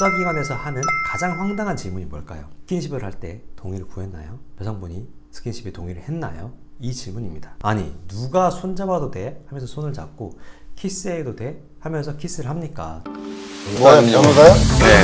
수사기관에서 하는 가장 황당한 질문이 뭘까요? 스킨십을 할 때 동의를 구했나요? 여성분이 스킨십에 동의를 했나요? 이 질문입니다. 아니, 누가 손잡아도 돼? 하면서 손을 잡고 키스해도 돼? 하면서 키스를 합니까? 연어가요? 네.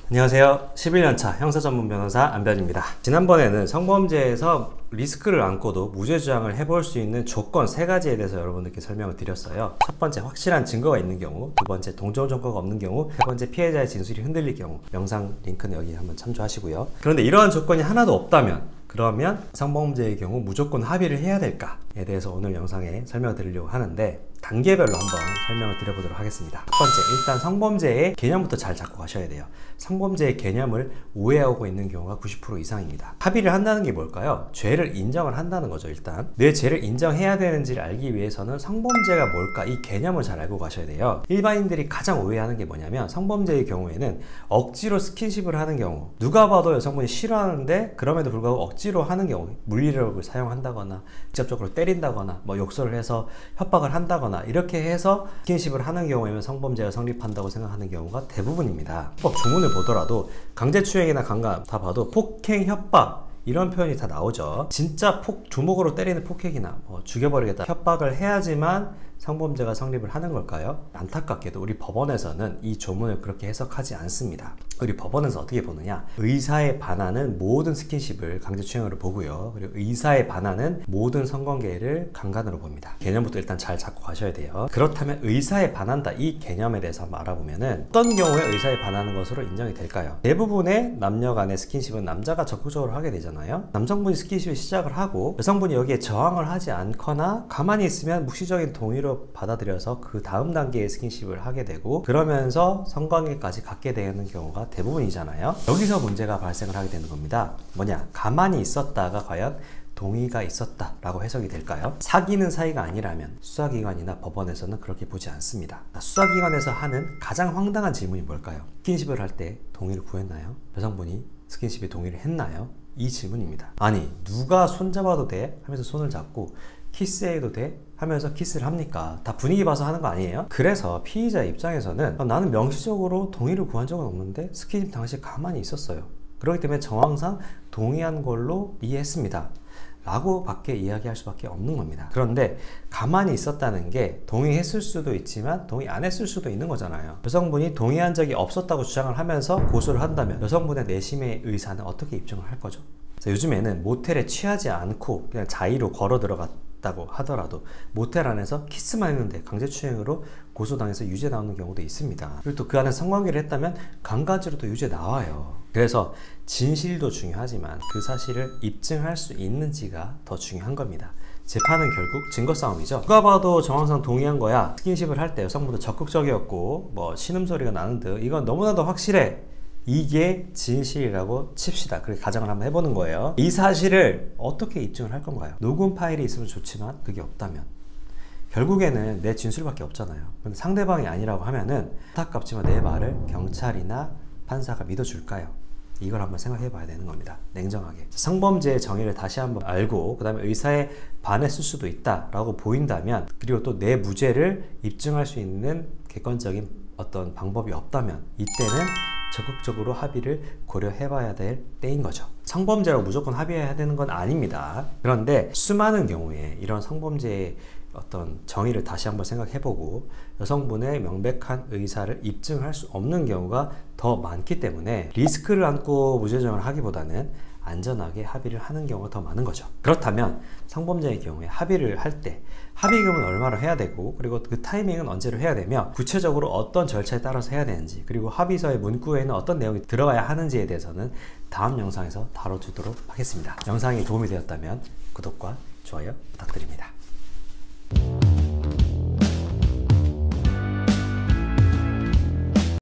안녕하세요. 11년차 형사전문 변호사 안변입니다. 지난번에는 성범죄에서 리스크를 안고도 무죄 주장을 해볼 수 있는 조건 3가지에 대해서 여러분들께 설명을 드렸어요. 첫 번째, 확실한 증거가 있는 경우, 두 번째, 동종 증거가 없는 경우, 세 번째, 피해자의 진술이 흔들릴 경우. 영상 링크는 여기 한번 참조하시고요. 그런데 이러한 조건이 하나도 없다면, 그러면 성범죄의 경우 무조건 합의를 해야 될까에 대해서 오늘 영상에 설명을 드리려고 하는데, 단계별로 한번 설명을 드려보도록 하겠습니다. 첫 번째, 일단 성범죄의 개념부터 잘 잡고 가셔야 돼요. 성범죄의 개념을 오해하고 있는 경우가 90% 이상입니다. 합의를 한다는 게 뭘까요? 죄를 인정을 한다는 거죠. 일단 내 죄를 인정해야 되는지를 알기 위해서는 성범죄가 뭘까, 이 개념을 잘 알고 가셔야 돼요. 일반인들이 가장 오해하는 게 뭐냐면, 성범죄의 경우에는 억지로 스킨십을 하는 경우, 누가 봐도 여성분이 싫어하는데 그럼에도 불구하고 억지로 하는 경우, 물리력을 사용한다거나 직접적으로 때린다거나 뭐 욕설을 해서 협박을 한다거나 이렇게 해서 스킨십을 하는 경우에는 성범죄가 성립한다고 생각하는 경우가 대부분입니다. 법 주문을 보더라도 강제추행이나 강간 다 봐도 폭행, 협박 이런 표현이 다 나오죠. 진짜 주먹으로 때리는 폭행이나 죽여버리겠다, 협박을 해야지만 성범죄가 성립을 하는 걸까요? 안타깝게도 우리 법원에서는 이 조문을 그렇게 해석하지 않습니다. 우리 법원에서 어떻게 보느냐, 의사에 반하는 모든 스킨십을 강제추행으로 보고요, 그리고 의사에 반하는 모든 성관계를 강간으로 봅니다. 개념부터 일단 잘 잡고 가셔야 돼요. 그렇다면 의사에 반한다, 이 개념에 대해서 한번 알아보면은 어떤 경우에 의사에 반하는 것으로 인정이 될까요? 대부분의 남녀 간의 스킨십은 남자가 적극적으로 하게 되잖아요. 남성분이 스킨십을 시작을 하고 여성분이 여기에 저항을 하지 않거나 가만히 있으면 묵시적인 동의로 받아들여서 그 다음 단계의 스킨십을 하게 되고, 그러면서 성관계까지 갖게 되는 경우가 대부분이잖아요. 여기서 문제가 발생을 하게 되는 겁니다. 뭐냐, 가만히 있었다가 과연 동의가 있었다 라고 해석이 될까요? 사귀는 사이가 아니라면 수사기관이나 법원에서는 그렇게 보지 않습니다. 수사기관에서 하는 가장 황당한 질문이 뭘까요? 스킨십을 할 때 동의를 구했나요? 여성분이 스킨십에 동의를 했나요? 이 질문입니다. 아니, 누가 손잡아도 돼? 하면서 손을 잡고 키스해도 돼? 하면서 키스를 합니까? 다 분위기 봐서 하는 거 아니에요? 그래서 피의자 입장에서는 나는 명시적으로 동의를 구한 적은 없는데 스킨십 당시에 가만히 있었어요. 그렇기 때문에 정황상 동의한 걸로 이해했습니다 라고 밖에 이야기할 수밖에 없는 겁니다. 그런데 가만히 있었다는 게 동의했을 수도 있지만 동의 안 했을 수도 있는 거잖아요. 여성분이 동의한 적이 없었다고 주장을 하면서 고소를 한다면 여성분의 내심의 의사는 어떻게 입증을 할 거죠? 요즘에는 모텔에 취하지 않고 그냥 자의로 걸어 들어갔다고 하더라도 모텔 안에서 키스만 했는데 강제추행으로 고소당해서 유죄 나오는 경우도 있습니다. 그리고 또 그 안에 성관계를 했다면 강간죄로도 유죄 나와요. 그래서 진실도 중요하지만 그 사실을 입증할 수 있는지가 더 중요한 겁니다. 재판은 결국 증거 싸움이죠. 누가 봐도 정황상 동의한 거야. 스킨십을 할 때 여성분도 적극적이었고 뭐 신음소리가 나는 듯, 이건 너무나도 확실해, 이게 진실이라고 칩시다. 그렇게 가정을 한번 해보는 거예요. 이 사실을 어떻게 입증을 할 건가요? 녹음 파일이 있으면 좋지만 그게 없다면 결국에는 내 진술밖에 없잖아요. 근데 상대방이 아니라고 하면은 안타깝지만 내 말을 경찰이나 판사가 믿어줄까요? 이걸 한번 생각해 봐야 되는 겁니다. 냉정하게. 성범죄의 정의를 다시 한번 알고 그 다음에 의사에 반했을 수도 있다 라고 보인다면, 그리고 또 내 무죄를 입증할 수 있는 객관적인 어떤 방법이 없다면 이때는 적극적으로 합의를 고려해 봐야 될 때인 거죠. 성범죄라고 무조건 합의해야 되는 건 아닙니다. 그런데 수많은 경우에 이런 성범죄의 어떤 정의를 다시 한번 생각해보고 여성분의 명백한 의사를 입증할 수 없는 경우가 더 많기 때문에 리스크를 안고 무죄정을 하기보다는 안전하게 합의를 하는 경우가 더 많은 거죠. 그렇다면 성범죄의 경우에 합의를 할 때 합의금은 얼마로 해야 되고, 그리고 그 타이밍은 언제로 해야 되며 구체적으로 어떤 절차에 따라서 해야 되는지, 그리고 합의서의 문구에는 어떤 내용이 들어가야 하는지에 대해서는 다음 영상에서 다뤄주도록 하겠습니다. 영상이 도움이 되었다면 구독과 좋아요 부탁드립니다.